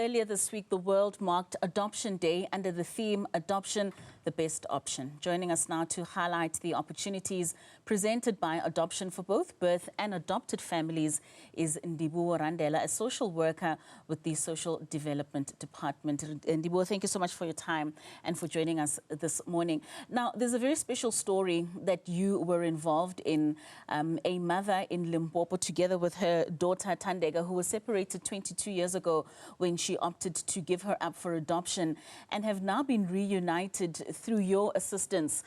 earlier this week, the world marked Adoption Day under the theme Adoption, the Best Option. Joining us now to highlight the opportunities presented by adoption for both birth and adopted families is Ndivuhwo Randela, a social worker with the Social Development Department. Ndivuhwo, thank you so much for your time and for joining us this morning. Now, there's a very special story that you were involved in. A mother in Limpopo, together with her daughter Tandega, who was separated 22 years ago when she opted to give her up for adoption, and have now been reunited through your assistance,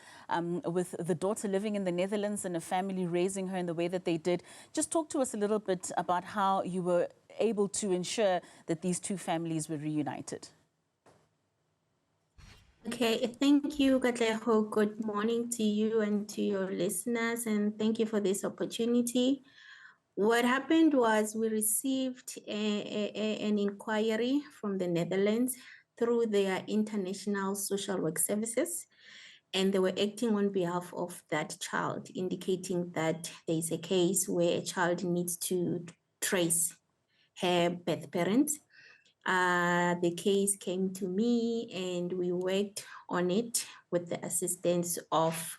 with the daughter living in the Netherlands and a family raising her in the way that they did. Just talk to us a little bit about how you were able to ensure that these two families were reunited. Okay, thank you, Katleho. Good morning to you and to your listeners, and thank you for this opportunity. What happened was we received an inquiry from the Netherlands through their international social work services, and they were acting on behalf of that child, indicating that there is a case where a child needs to trace her birth parents. The case came to me and we worked on it with the assistance of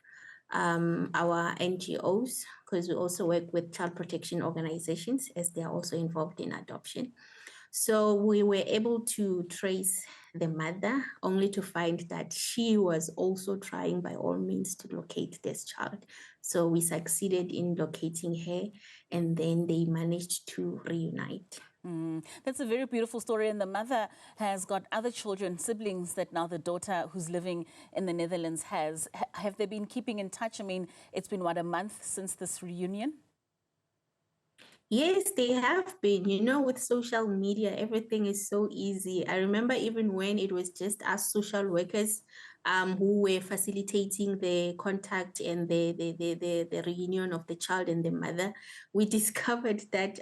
our NGOs, because we also work with child protection organizations as they are also involved in adoption. So we were able to trace the mother, only to find that she was also trying by all means to locate this child. So we succeeded in locating her, and then they managed to reunite. That's a very beautiful story. And the mother has got other children, siblings, that now the daughter who's living in the Netherlands has. Have they been keeping in touch? I mean, it's been, what, a month since this reunion? Yes, they have been. You know, with social media, everything is so easy. I remember even when it was just us social workers who were facilitating the contact and the reunion of the child and the mother, we discovered that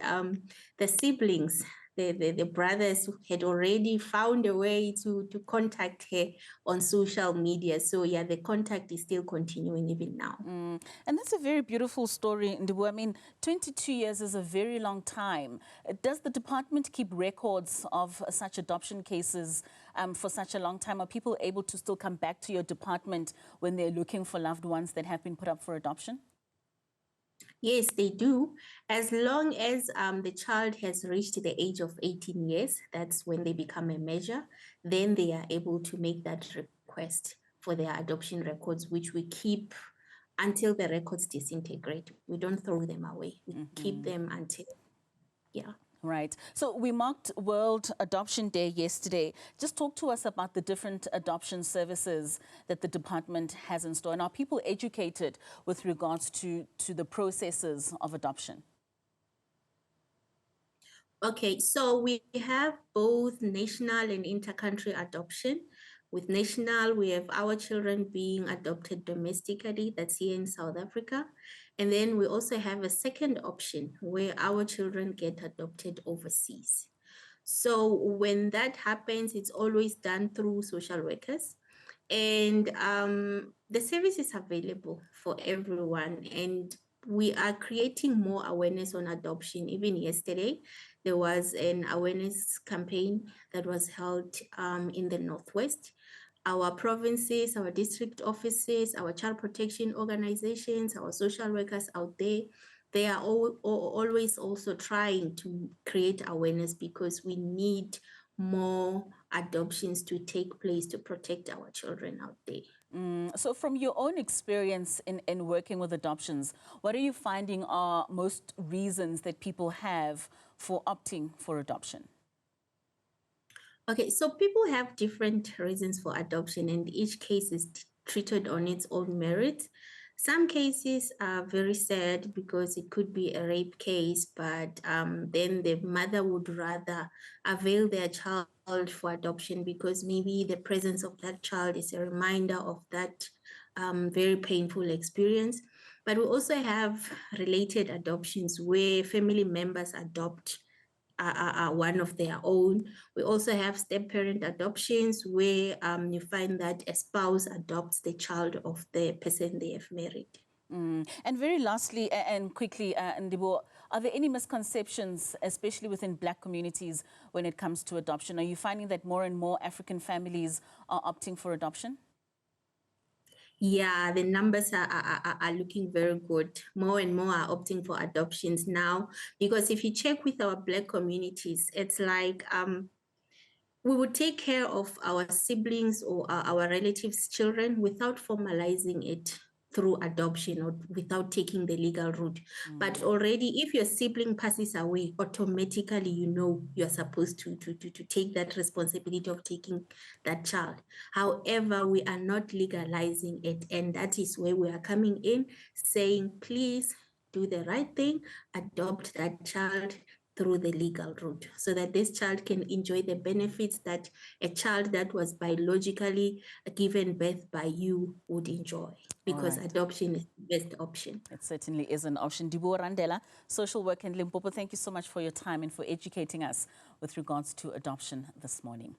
the siblings, the brothers, had already found a way to contact her on social media. So yeah, the contact is still continuing even now. And that's a very beautiful story, Ndivuhwo. I mean, 22 years is a very long time. Does the department keep records of such adoption cases for such a long time? Are people able to still come back to your department when they're looking for loved ones that have been put up for adoption? Yes, they do. As long as the child has reached the age of 18 years, that's when they become a measure, then they are able to make that request for their adoption records, which we keep until the records disintegrate. We don't throw them away. We keep them until, yeah. Right. So we marked World Adoption Day yesterday. Just talk to us about the different adoption services that the department has in store. And are people educated with regards to the processes of adoption? Okay, so we have both national and inter-country adoption. With national, we have our children being adopted domestically, that's here in South Africa. And then we also have a second option where our children get adopted overseas. So when that happens, it's always done through social workers. And the service is available for everyone. And we are creating more awareness on adoption. Even yesterday, there was an awareness campaign that was held in the Northwest. Our provinces, our district offices, our child protection organizations, our social workers out there, they are always also trying to create awareness, because we need more adoptions to take place to protect our children out there. So from your own experience in working with adoptions, what are you finding are most reasons that people have for opting for adoption? Okay, so people have different reasons for adoption, and each case is treated on its own merit. Some cases are very sad because it could be a rape case, but then the mother would rather avail their child for adoption because maybe the presence of that child is a reminder of that very painful experience. But we also have related adoptions where family members adopt one of their own. We also have step-parent adoptions where you find that a spouse adopts the child of the person they have married. And very lastly and quickly, Ndivuhwo, Are there any misconceptions, especially within Black communities, when it comes to adoption? Are you finding that more and more African families are opting for adoption? Yeah, the numbers are looking very good. More and more are opting for adoptions now, because if you check with our Black communities, it's like we would take care of our siblings or our relatives' children without formalizing it through adoption or without taking the legal route. But already, if your sibling passes away, automatically you know you're supposed to take that responsibility of taking that child. However, we are not legalizing it, and that is where we are coming in, saying, please do the right thing, adopt that child through the legal route, so that this child can enjoy the benefits that a child that was biologically given birth by you would enjoy, because adoption is the best option. It certainly is an option. Ndivuhwo Randela, social worker in Limpopo, thank you so much for your time and for educating us with regards to adoption this morning.